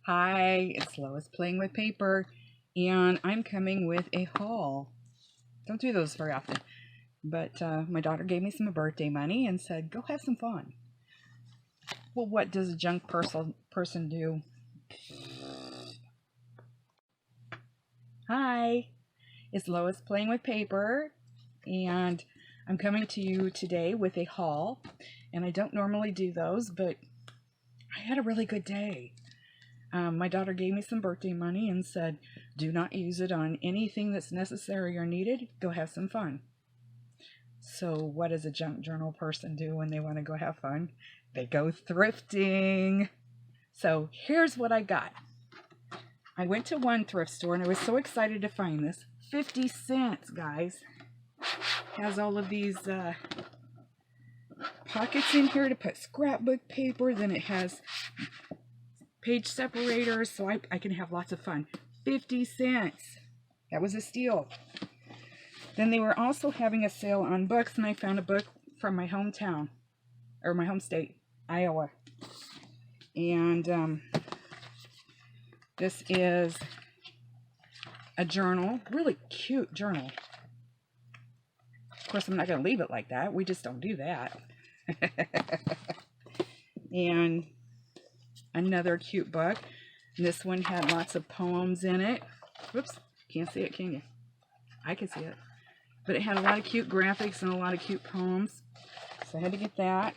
Hi, it's Lois playing with paper, and I'm coming with a haul. Don't do those very often, but my daughter gave me some birthday money and said, go have some fun. Well, what does a junk person do? Hi, it's Lois playing with paper, and I'm coming to you today with a haul, and I don't normally do those, but I had a really good day. My daughter gave me some birthday money and said, do not use it on anything that's necessary or needed. Go have some fun. So what does a junk journal person do when they want to go have fun? They go thrifting. So here's what I got. I went to one thrift store and I was so excited to find this. 50 cents, guys. Has all of these pockets in here to put scrapbook paper. Then it has page separators so I can have lots of fun. 50 cents. That was a steal. Then they were also having a sale on books, and I found a book from my hometown, or my home state, Iowa. And this is a journal, really cute journal. Of course, I'm not going to leave it like that. We just don't do that. And another cute book. This one had lots of poems in it. Whoops, can't see it, can you? I can see it. But it had a lot of cute graphics and a lot of cute poems. So I had to get that.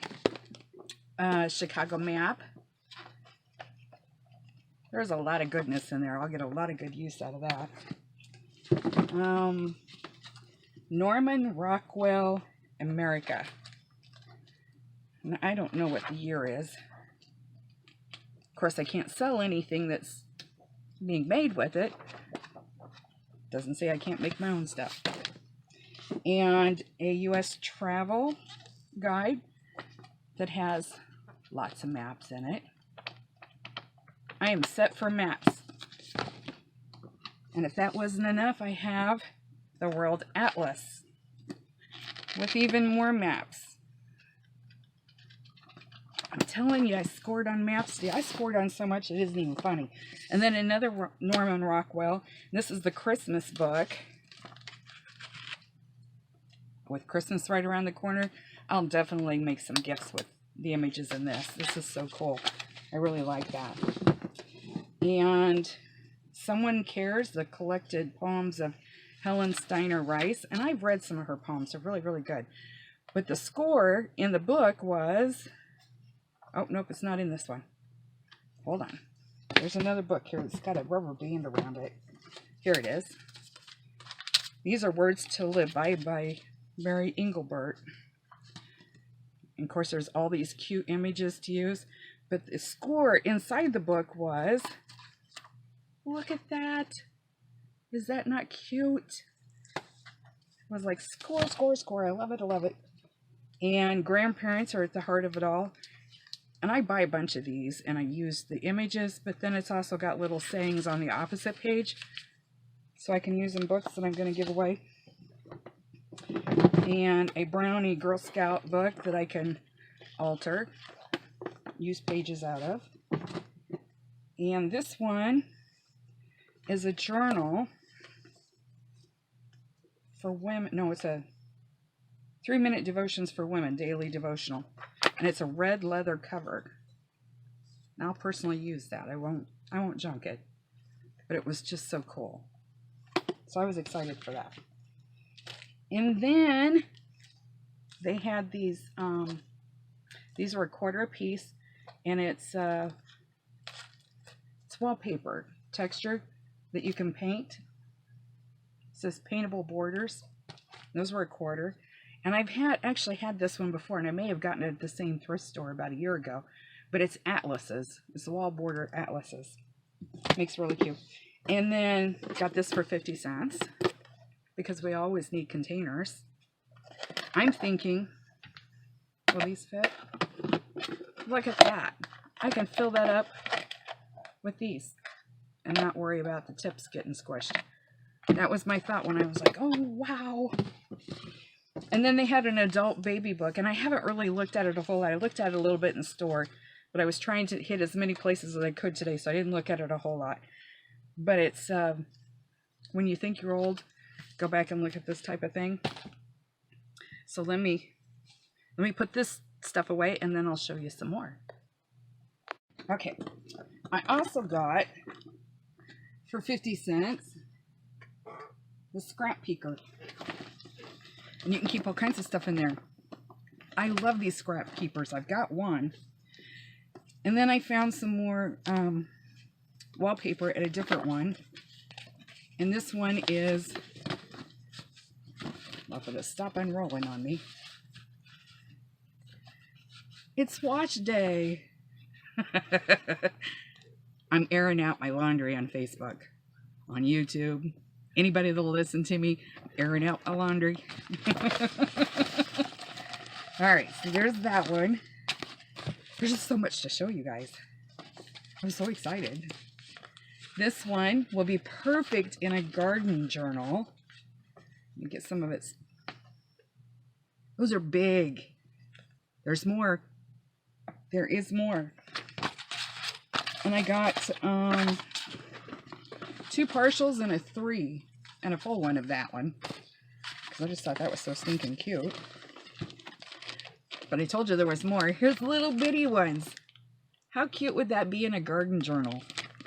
Chicago map. There's a lot of goodness in there. I'll get a lot of good use out of that. Norman Rockwell, America. And I don't know what the year is. Of course, I can't sell anything that's being made with it. Doesn't say I can't make my own stuff. And a U.S. travel guide that has lots of maps in it. I am set for maps. And if that wasn't enough, I have the World Atlas with even more maps. I'm telling you, I scored on maps today. I scored on so much it isn't even funny. And then another Norman Rockwell. This is the Christmas book. With Christmas right around the corner, I'll definitely make some gifts with the images in this. This is so cool. I really like that. And Someone Cares, the collected poems of Helen Steiner Rice. And I've read some of her poems. They're really, really good. But the score in the book was... Oh, nope, it's not in this one. Hold on. There's another book here that's got a rubber band around it. Here it is. These are Words to Live by Mary Engelbert. And of course, there's all these cute images to use. But the score inside the book was... Look at that. Is that not cute? It was like score, score, score. I love it, I love it. And grandparents are at the heart of it all. And I buy a bunch of these and I use the images, but then it's also got little sayings on the opposite page. So I can use in books that I'm going to give away. And a Brownie Girl Scout book that I can alter, use pages out of. And this one is a journal for women. No, it's a 3-minute devotions for women, daily devotional. And it's a red leather cover. And I'll personally use that. I won't junk it. But it was just so cool. So I was excited for that. And then they had these were a quarter a piece, and it's wallpaper texture that you can paint. It says paintable borders. Those were a quarter. And I've actually had this one before, and I may have gotten it at the same thrift store about a year ago. But it's atlases. It's wall border atlases. Makes really cute. And then got this for 50 cents. Because we always need containers. I'm thinking, will these fit? Look at that. I can fill that up with these. And not worry about the tips getting squished. That was my thought when I was like, oh, wow. And then they had an adult baby book, and I haven't really looked at it a whole lot. I looked at it a little bit in the store, but I was trying to hit as many places as I could today, so I didn't look at it a whole lot. But it's, when you think you're old, go back and look at this type of thing. So let me put this stuff away, and then I'll show you some more. Okay, I also got, for 50 cents, the scrap peeker. And you can keep all kinds of stuff in there. I love these scrap keepers. I've got one. And then I found some more wallpaper at a different one. And this one is, well, for the stop unrolling on me. It's wash day. I'm airing out my laundry on Facebook, on YouTube. Anybody that'll listen to me, I'm airing out my laundry. Alright, so there's that one. There's just so much to show you guys. I'm so excited. This one will be perfect in a garden journal. Let me get some of it. Those are big. There's more. There is more. And I got 2 partials and a 3 and a full one of that one, because I just thought that was so stinking cute. But I told you there was more. Here's little bitty ones. How cute would that be in a garden journal?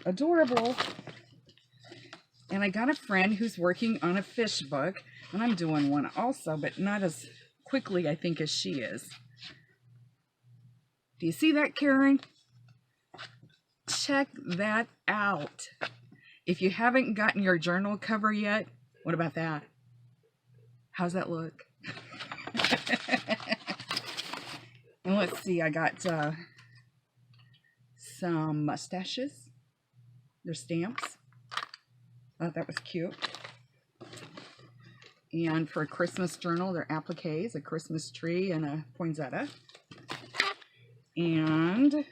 Adorable. And I got a friend who's working on a fish book, and I'm doing one also, but not as quickly, I think, as she is. Do you see that, Karen? Check that out. If you haven't gotten your journal cover yet, what about that? How's that look? And let's see, I got some mustaches. They're stamps. I thought that was cute. And for a Christmas journal, they're appliques, a Christmas tree, and a poinsettia. And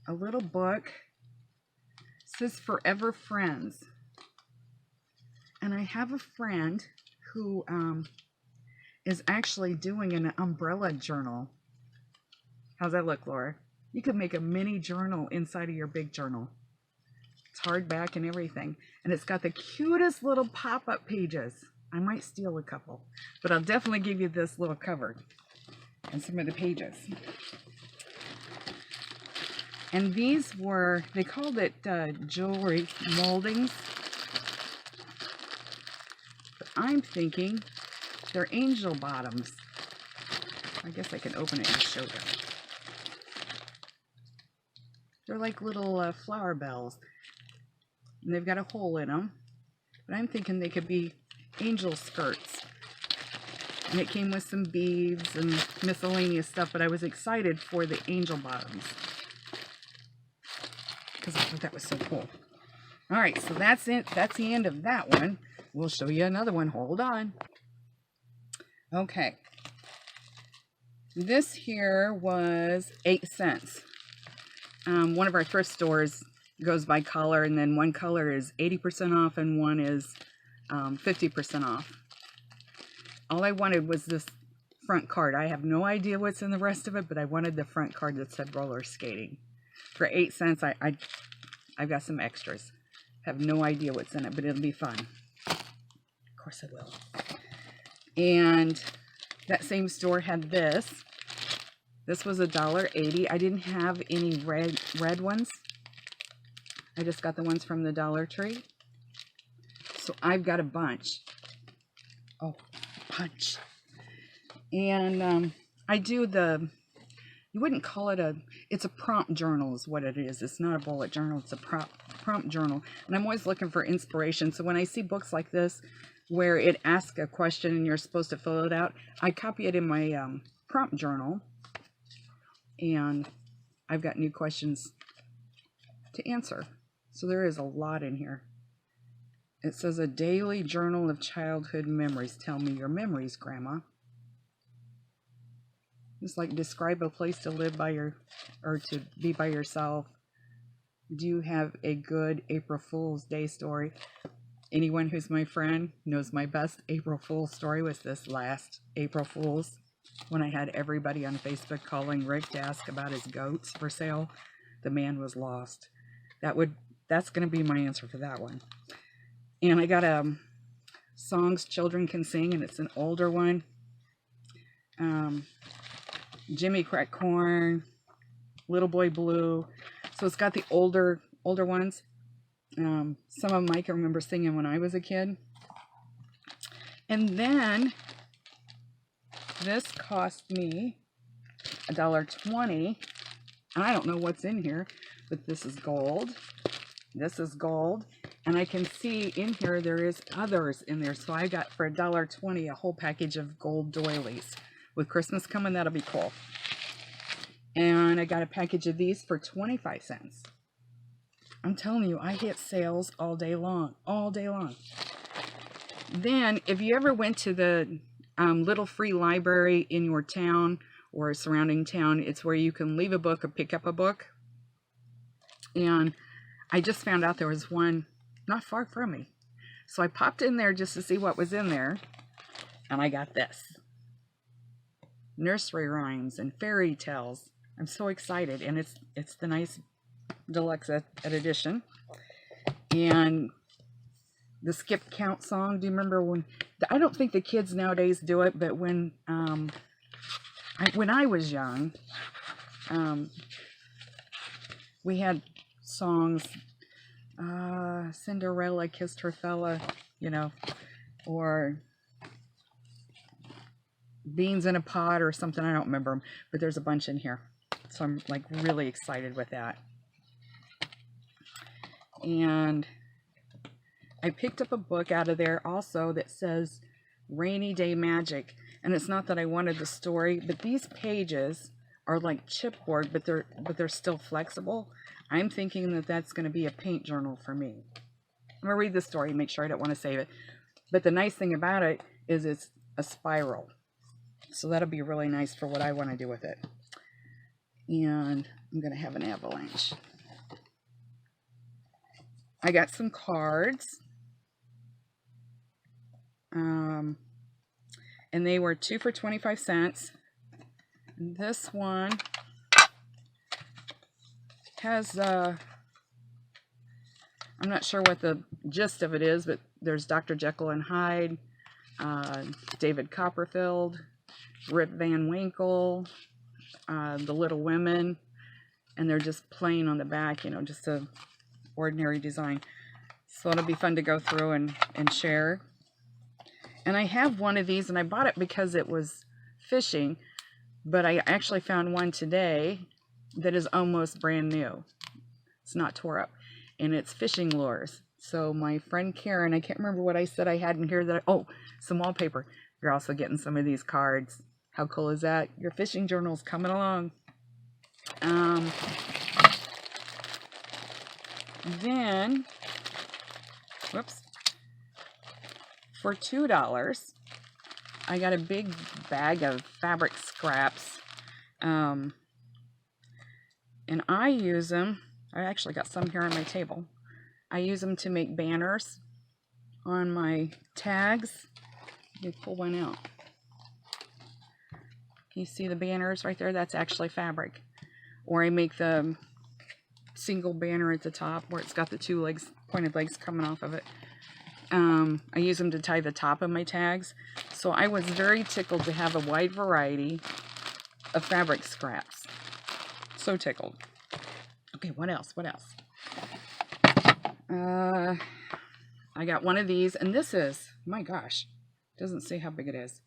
a little book. It says Forever Friends. And I have a friend who is actually doing an umbrella journal. How's that look, Laura? You could make a mini journal inside of your big journal. It's hardback and everything. And it's got the cutest little pop-up pages. I might steal a couple, but I'll definitely give you this little cover and some of the pages. And these were, they called it jewelry moldings. But I'm thinking they're angel bottoms. I guess I can open it and show them. They're like little flower bells. And they've got a hole in them. But I'm thinking they could be angel skirts. And it came with some beads and miscellaneous stuff, but I was excited for the angel bottoms, because I thought that was so cool. Alright, so that's it. That's the end of that one. We'll show you another one. Hold on. Okay. This here was 8 cents. One of our thrift stores goes by color, and then one color is 80% off and one is 50% off. All I wanted was this front card. I have no idea what's in the rest of it, but I wanted the front card that said roller skating. For 8 cents, I've got some extras. Have no idea what's in it, but it'll be fun. Of course I will. And that same store had this. This was $1.80. I didn't have any red ones. I just got the ones from the Dollar Tree. So I've got a bunch. Oh, bunch. And I do the, you wouldn't call it it's a prompt journal is what it is. It's not a bullet journal. It's a prompt journal. And I'm always looking for inspiration. So when I see books like this where it asks a question and you're supposed to fill it out, I copy it in my prompt journal. And I've got new questions to answer. So there is a lot in here. It says a daily journal of childhood memories. Tell me your memories, Grandma. It's like describe a place to live by or to be by yourself. Do you have a good April Fool's Day story? Anyone who's my friend knows my best April Fool's story was this last April Fool's. when I had everybody on Facebook calling Rick to ask about his goats for sale. The man was lost. That's going to be my answer for that one. And I got songs children can sing, and it's an older one. Jimmy Crack Corn, Little Boy Blue. So it's got the older ones. Some of them I can remember singing when I was a kid. And then this cost me $1.20. And I don't know what's in here, but this is gold. This is gold. And I can see in here there is others in there. So I got for $1.20 a whole package of gold doilies. With Christmas coming, that'll be cool. And I got a package of these for 25 cents. I'm telling you, I hit sales all day long. All day long. Then, if you ever went to the little free library in your town or surrounding town, it's where you can leave a book or pick up a book. And I just found out there was one not far from me. So I popped in there just to see what was in there. And I got this. Nursery rhymes and fairy tales. I'm so excited. And it's the nice deluxe edition. And the skip count song. Do you remember when? I don't think the kids nowadays do it, but when I was young, we had songs. Cinderella kissed her fella, you know, or beans in a pot or something. I don't remember them, but there's a bunch in here. So I'm like really excited with that. And I picked up a book out of there also that says Rainy Day Magic. And it's not that I wanted the story, but these pages are like chipboard, but they're still flexible. I'm thinking that that's going to be a paint journal for me. I'm going to read the story, make sure I don't want to save it. But the nice thing about it is it's a spiral. So that'll be really nice for what I want to do with it. And I'm going to have an avalanche. I got some cards. And they were 2 for 25 cents. And this one has, I'm not sure what the gist of it is, but there's Dr. Jekyll and Hyde, David Copperfield, Rip Van Winkle, the Little Women, and they're just plain on the back, you know, just a ordinary design. So it'll be fun to go through and share. And I have one of these, and I bought it because it was fishing, but I actually found one today that is almost brand new. It's not tore up, and it's fishing lures. So my friend Karen, I can't remember what I said I had in here that some wallpaper. You're also getting some of these cards. How cool is that? Your fishing journal's coming along. Then, whoops, for $2, I got a big bag of fabric scraps. And I use them. I actually got some here on my table. I use them to make banners on my tags. Let me pull one out. Can you see the banners right there? That's actually fabric. Or I make the single banner at the top where it's got the two legs, pointed legs coming off of it. I use them to tie the top of my tags. So I was very tickled to have a wide variety of fabric scraps. So tickled. Okay, what else? What else? I got one of these, and this is, my gosh, doesn't say how big it is.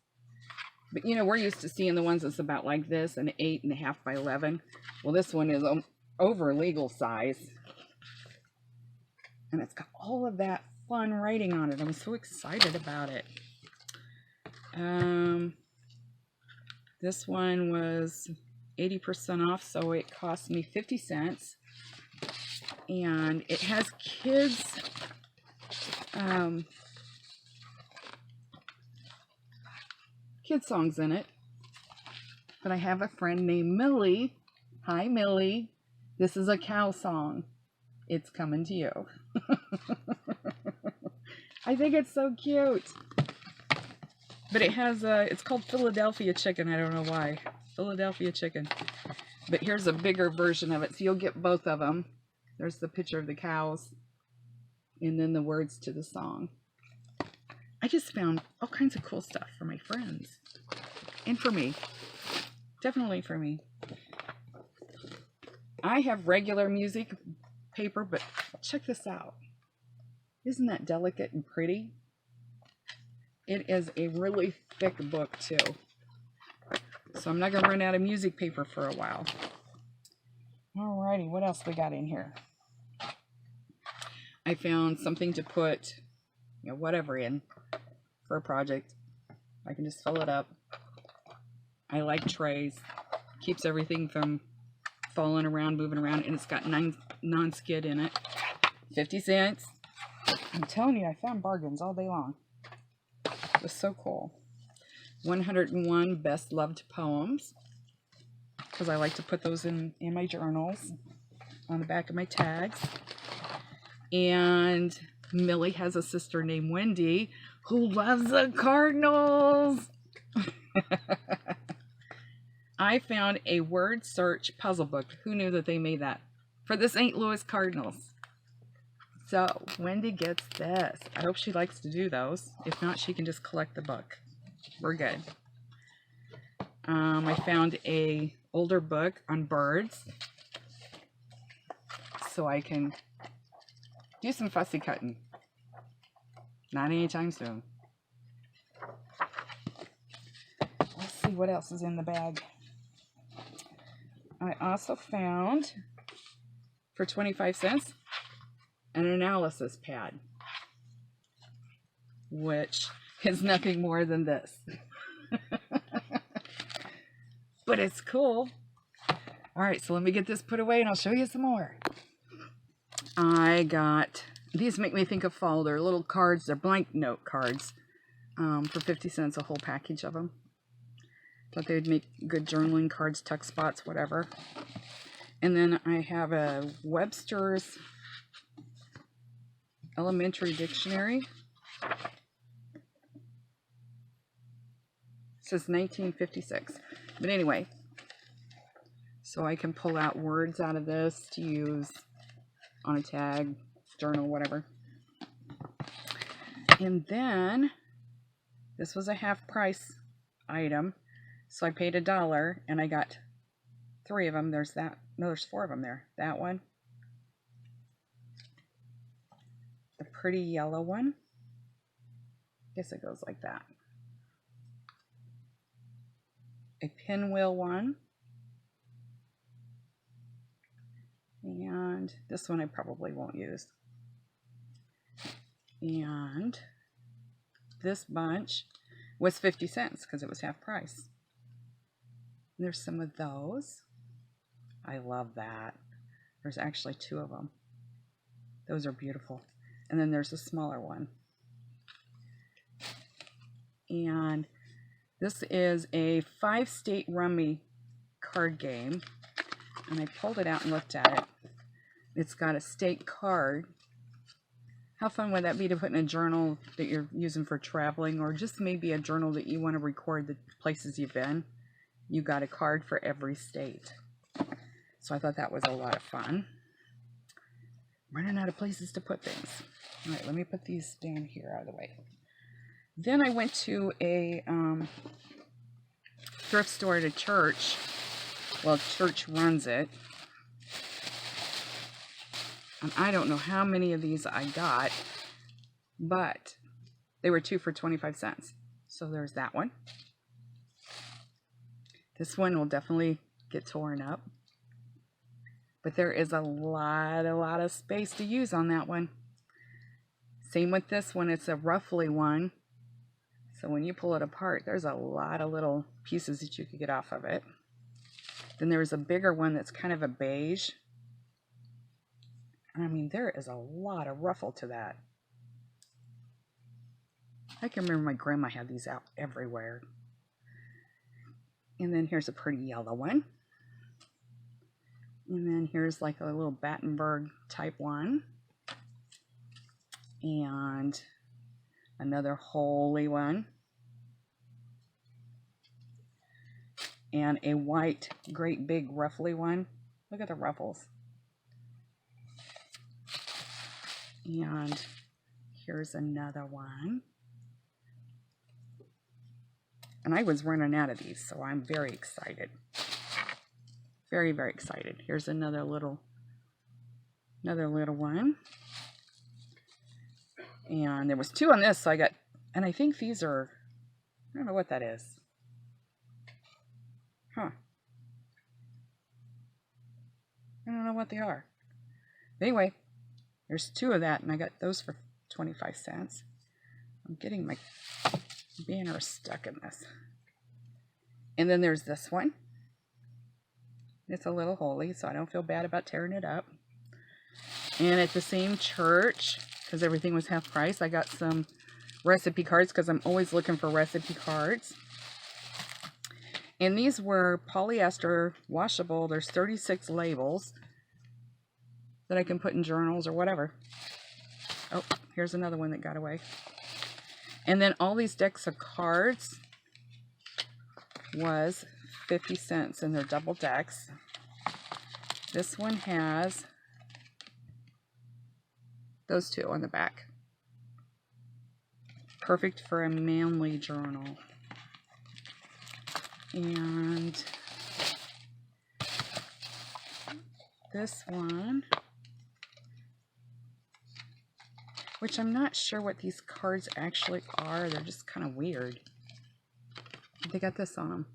But you know, we're used to seeing the ones that's about like this, an 8.5 by 11. Well, this one is over legal size. And it's got all of that fun writing on it. I'm so excited about it. This one was 80% off, so it cost me 50 cents. And it has kids songs in it. But I have a friend named Millie. Hi, Millie. This is a cow song. It's coming to you. I think it's so cute. But it has it's called Philadelphia chicken. I don't know why. Philadelphia chicken. But here's a bigger version of it. So you'll get both of them. There's the picture of the cows. And then the words to the song. I just found all kinds of cool stuff for my friends. And for me. Definitely for me. I have regular music paper, but check this out. Isn't that delicate and pretty? It is a really thick book too. So I'm not going to run out of music paper for a while. Alrighty, what else we got in here? I found something to put, whatever in for a project. I can just fill it up. I like trays. Keeps everything from falling around, moving around, and it's got non-skid in it. 50 cents. I'm telling you, I found bargains all day long. It was so cool. 101 best loved poems, because I like to put those in my journals on the back of my tags. And Millie has a sister named Wendy who loves the Cardinals. I found a word search puzzle book. Who knew that they made that? For the St. Louis Cardinals. So, Wendy gets this. I hope she likes to do those. If not, she can just collect the book. We're good. I found a older book on birds. So I can do some fussy cutting. Not anytime soon. Let's see what else is in the bag. I also found, for 25 cents, an analysis pad, which is nothing more than this. But it's cool. Alright, so let me get this put away and I'll show you some more. I got, these make me think of fall. They're little cards, they're blank note cards, for 50 cents, a whole package of them. Thought they would make good journaling cards, tuck spots, whatever. And then I have a Webster's Elementary Dictionary. It says 1956. But anyway, so I can pull out words out of this to use on a tag, journal, whatever. And then, this was a half price item. So I paid $1 and I got 3 of them. There's that. No, there's 4 of them there. That one. The pretty yellow one. Guess it goes like that. A pinwheel one. And this one I probably won't use. And this bunch was 50 cents because it was half price. There's some of those. I love that. There's actually 2 of them. Those are beautiful. And then there's a smaller one. And this is a 5-state rummy card game. And I pulled it out and looked at it. It's got a state card. How fun would that be to put in a journal that you're using for traveling, or just maybe a journal that you want to record the places you've been? You got a card for every state. So I thought that was a lot of fun. Running out of places to put things. All right, let me put these down here out of the way. Then I went to a thrift store at a church. Well, church runs it. And I don't know how many of these I got, but they were 2 for 25 cents. So there's that one. This one will definitely get torn up. But there is a lot of space to use on that one. Same with this one. It's a roughly one. So when you pull it apart, there's a lot of little pieces that you could get off of it. Then there's a bigger one that's kind of a beige. I mean, there is a lot of ruffle to that. I can remember my grandma had these out everywhere. And then here's a pretty yellow one. And then here's like a little Battenberg type one. And another holy one. and a white, great big ruffly one. Look at the ruffles. And here's another one. And I was running out of these, so I'm very excited. Very, very excited. Here's another little one. And there was 2 on this, so I got, and I think these are, I don't know what that is. Huh. I don't know what they are. Anyway, there's 2 of that, and I got those for 25 cents. I'm getting my banner stuck in this. And then there's this one. It's a little holy, so I don't feel bad about tearing it up. And at the same church, because everything was half price, I got some recipe cards, because I'm always looking for recipe cards. And these were polyester washable. There's 36 labels that I can put in journals or whatever. Oh, here's another one that got away. And then all these decks of cards was 50 cents, and they're double decks. This one has those 2 on the back. Perfect for a manly journal. And this one, which I'm not sure what these cards actually are. They're just kind of weird. They got this on them.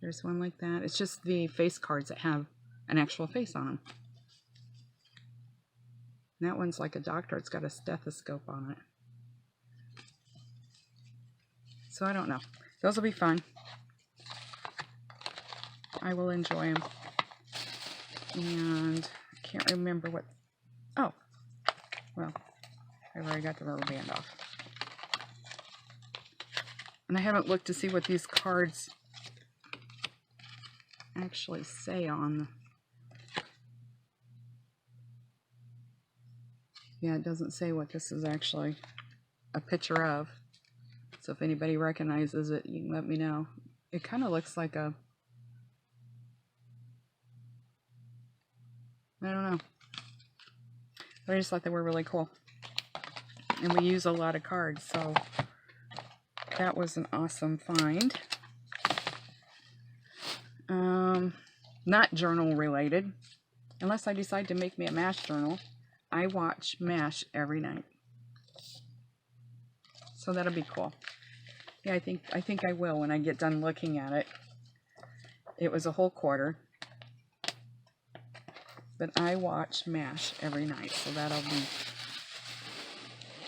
There's one like that. It's just the face cards that have an actual face on them. And that one's like a doctor. It's got a stethoscope on it. So I don't know. Those will be fun. I will enjoy them. And I can't remember what... Oh. Well, I've already got the rubber band off. And I haven't looked to see what these cards actually say on. Yeah, it doesn't say what this is actually a picture of. So if anybody recognizes it, you can let me know. It kind of looks like a... I don't know. But I just thought they were really cool. And we use a lot of cards, so that was an awesome find. Not journal related. Unless I decide to make me a MASH journal. I watch MASH every night. So that'll be cool. Yeah, I think I will when I get done looking at it. It was a whole quarter. But I watch MASH every night, so that'll be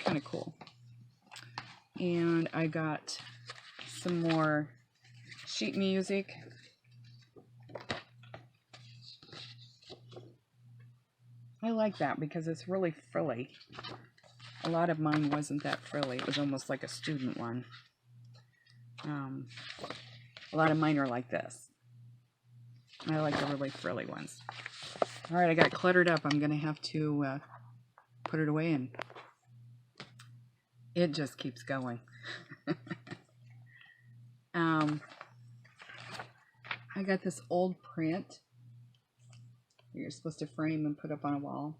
kind of cool. And I got some more sheet music. I like that because it's really frilly. A lot of mine wasn't that frilly. It was almost like a student one. A lot of mine are like this. I like the really frilly ones. All right, I got cluttered up. I'm going to have to put it away, and it just keeps going. I got this old print you're supposed to frame and put up on a wall.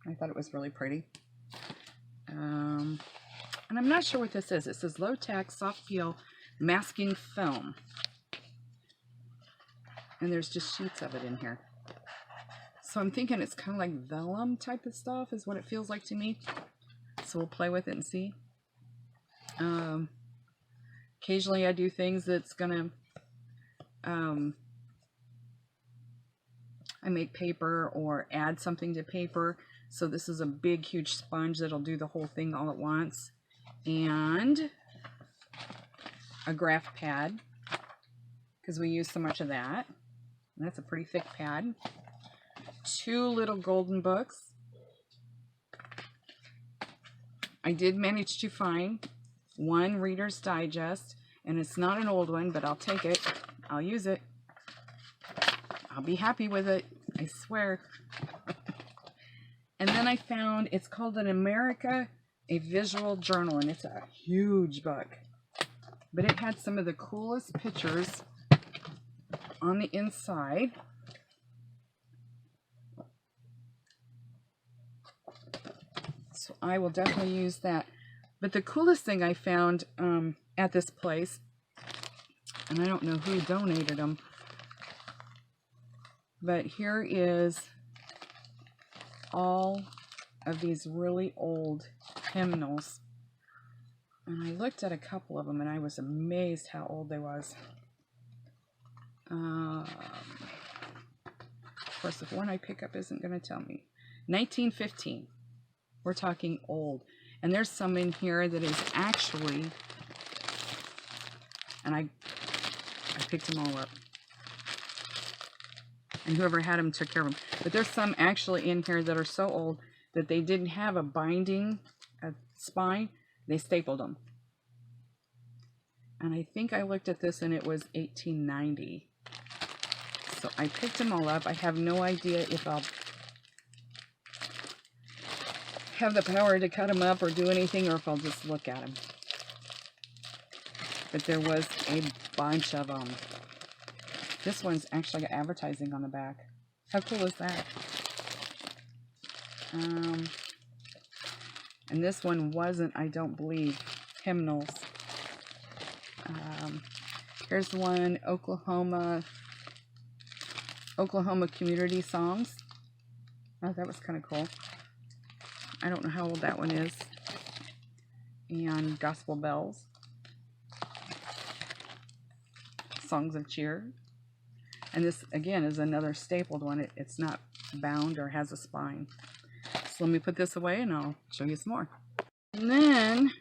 I thought it was really pretty. And I'm not sure what this is. It says low tack, soft peel, masking film. And there's just sheets of it in here. So I'm thinking it's kind of like vellum type of stuff is what it feels like to me. So we'll play with it and see. Occasionally I do things that's gonna, I make paper or add something to paper. So this is a big, huge sponge that'll do the whole thing all at once. And a graph pad, because we use so much of that. And that's a pretty thick pad. 2 little golden books. I did manage to find one Reader's Digest, and it's not an old one, but I'll take it. I'll use it. I'll be happy with it, I swear. And then I found, it's called an America a visual journal, and it's a huge book. But it had some of the coolest pictures on the inside. So I will definitely use that. But the coolest thing I found at this place, and I don't know who donated them, but here is all of these really old hymnals. And I looked at a couple of them and I was amazed how old they was. Of course, the one I pick up isn't going to tell me. 1915. We're talking old. And there's some in here that is actually, and I picked them all up. And whoever had them took care of them. But there's some actually in here that are so old that they didn't have a binding, a spine. They stapled them. And I think I looked at this and it was 1890. So I picked them all up. I have no idea if I'll have the power to cut them up or do anything, or if I'll just look at them. But there was a bunch of them. This one's actually got advertising on the back. How cool is that? And this one wasn't, I don't believe, hymnals. Here's one, Oklahoma community songs. Oh, that was kind of cool. I don't know how old that one is. And gospel bells. Songs of cheer. And this, again, is another stapled one. It's not bound or has a spine. So let me put this away and I'll show you some more. And then,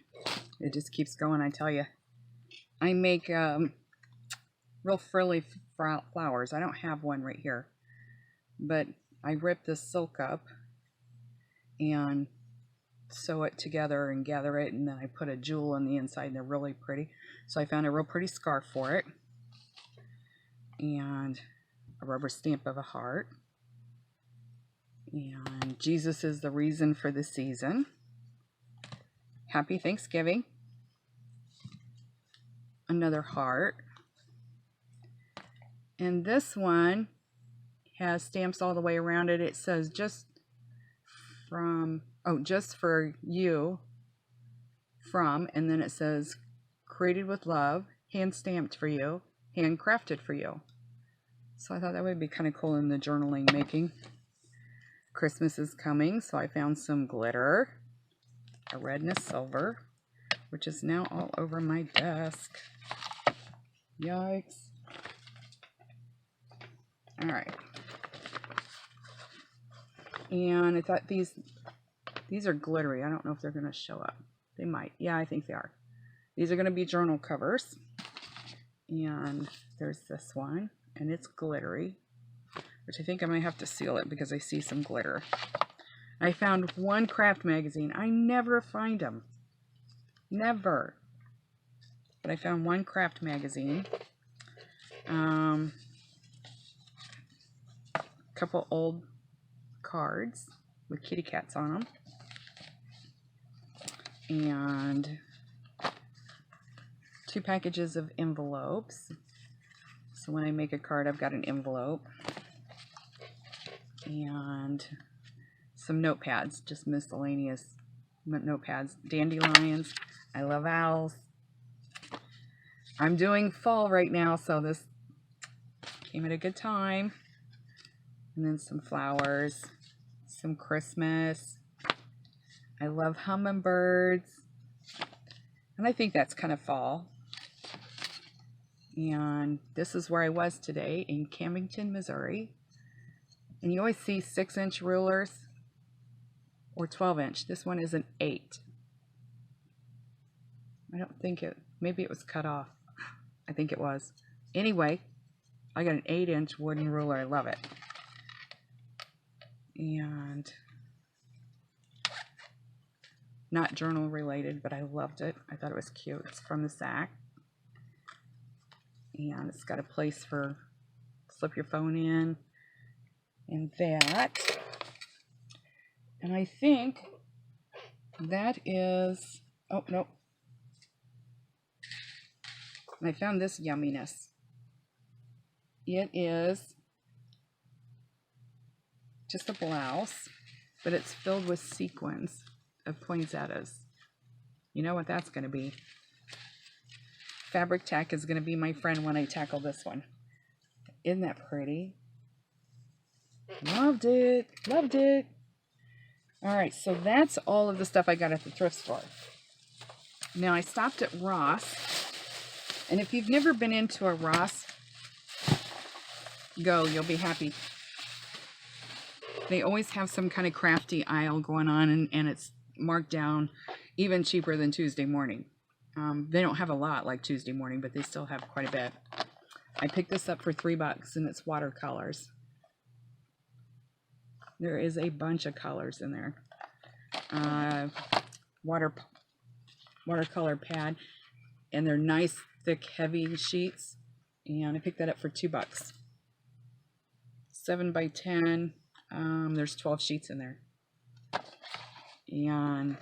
it just keeps going, I tell you. I make real frilly flowers. I don't have one right here. But I rip this silk up and sew it together and gather it, and then I put a jewel on the inside, and they're really pretty. So I found a real pretty scarf for it, and a rubber stamp of a heart, and Jesus is the reason for the season. Happy Thanksgiving. Another heart. And this one has stamps all the way around it. It says just for you, from, and then it says created with love, hand stamped for you, handcrafted for you. So I thought that would be kind of cool in the journaling making. Christmas is coming, so I found some glitter, a red and a silver, which is now all over my desk. Yikes. All right. And I thought these are glittery. I don't know if they're going to show up. They might. Yeah, I think they are. These are going to be journal covers. And there's this one, and it's glittery, which I think I might have to seal it because I see some glitter. I found one craft magazine. I never find them. Never. But I found one craft magazine. A couple old cards with kitty cats on them. And 2 packages of envelopes. So when I make a card, I've got an envelope. And some notepads, just miscellaneous notepads. Dandelions. I love owls. I'm doing fall right now, so this came at a good time. And then some flowers, some Christmas. I love hummingbirds. And I think that's kind of fall. And this is where I was today, in Camington, Missouri. And you always see 6-inch rulers or 12-inch. This one is an 8. I don't think maybe it was cut off. I think it was. Anyway, I got an 8-inch wooden ruler. I love it. And not journal related, but I loved it. I thought it was cute. It's from the sack. And it's got a place for slip your phone in and that. And I think That is, oh, no. I found this yumminess. It is just a blouse, but it's filled with sequins of poinsettias. You know what that's going to be. Fabric tack is going to be my friend when I tackle this one. Isn't that pretty? Loved it. Loved it. All right, so that's all of the stuff I got at the thrift store. Now, I stopped at Ross, and if you've never been into a Ross, go, you'll be happy. They always have some kind of crafty aisle going on, and it's marked down even cheaper than Tuesday morning. They don't have a lot like Tuesday morning, but they still have quite a bit. I picked this up for $3, and it's watercolors. There is a bunch of colors in there. Watercolor pad, and they're nice, thick, heavy sheets. And I picked that up for $2. 7 by 10. There's 12 sheets in there. And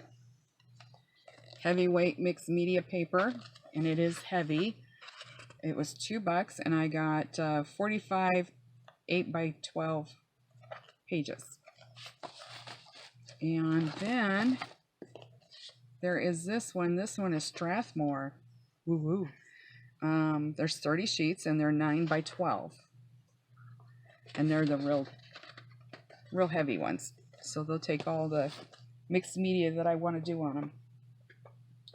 heavyweight mixed media paper, and it is heavy. It was $2, and I got 45 8 by 12 pages. And then there is this one. This one is Strathmore. Woo woo. There's 30 sheets, and they're 9 by 12. And they're the real heavy ones. So they'll take all the mixed media that I want to do on them.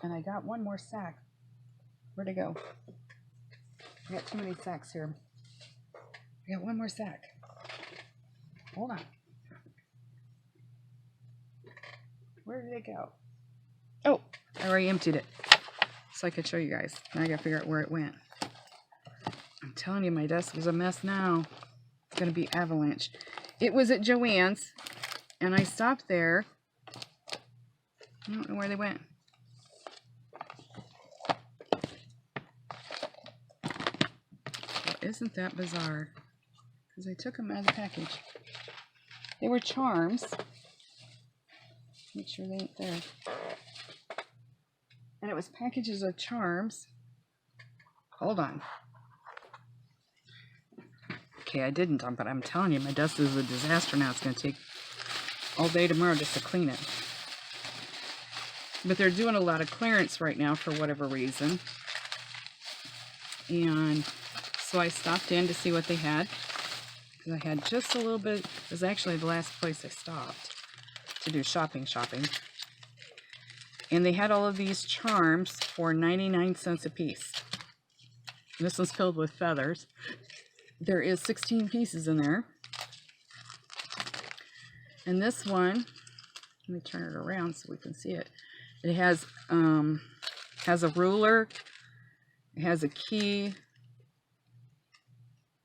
And I got one more sack. Where'd it go? I got too many sacks here. I got one more sack. Hold on. Where did it go? Oh, I already emptied it. So I could show you guys. Now I gotta figure out where it went. I'm telling you, my desk is a mess now. It's gonna be avalanche. It was at Joann's, and I stopped there. I don't know where they went. Well, isn't that bizarre? Because I took them out of the package. They were charms. Make sure they ain't there. And it was packages of charms. Hold on. Okay, I didn't dump it. I'm telling you, my desk is a disaster now. It's going to take all day tomorrow just to clean it. But they're doing a lot of clearance right now for whatever reason. And so I stopped in to see what they had. Because I had just a little bit. It was actually the last place I stopped to do shopping. And they had all of these charms for 99 cents a piece. This one's filled with feathers. There is 16 pieces in there. And this one, let me turn it around so we can see it. It has a ruler. It has a key.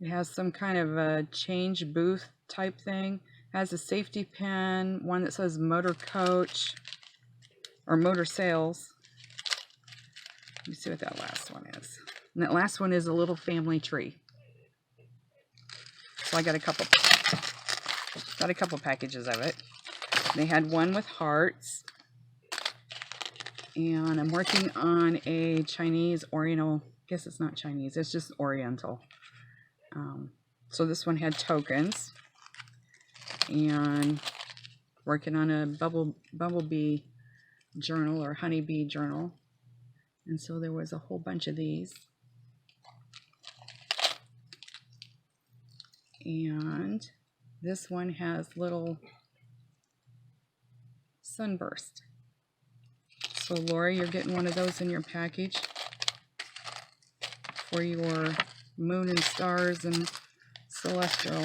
It has some kind of a change booth type thing. It has a safety pin, one that says Motor Coach or Motor Sales. Let me see what that last one is. And that last one is a little family tree. So I got a couple packages of it. They had one with hearts. And I'm working on a Chinese Oriental. I guess it's not Chinese, it's just Oriental. So this one had tokens. And working on a bumblebee journal or honeybee journal. And so there was a whole bunch of these. And this one has little sunburst. So Lori, you're getting one of those in your package for your moon and stars and celestial.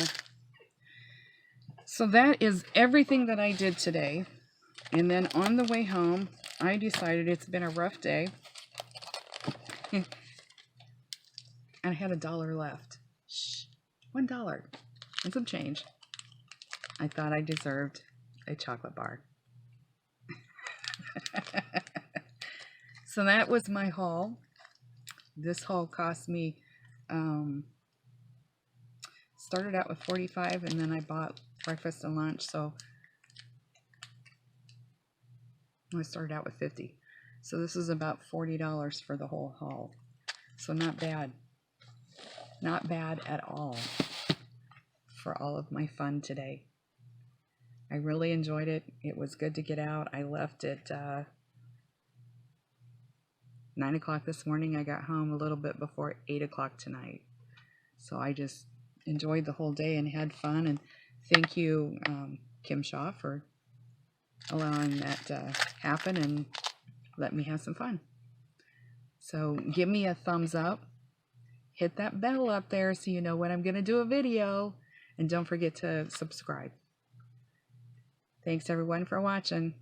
So that is everything that I did today. And then on the way home, I decided it's been a rough day. And I had $1 left. Shh, $1 and some change. I thought I deserved a chocolate bar. So that was my haul. This haul cost me, started out with $45, and then I bought breakfast and lunch, so I started out with 50. So this is about $40 for the whole haul. So not bad. Not bad at all for all of my fun today. I really enjoyed it. It was good to get out. I left at 9 o'clock this morning. I got home a little bit before 8 o'clock tonight. So I just enjoyed the whole day and had fun. And thank you, Kim Shaw, for allowing that to happen and let me have some fun. So give me a thumbs up. Hit that bell up there so you know when I'm going to do a video. And don't forget to subscribe. Thanks everyone for watching.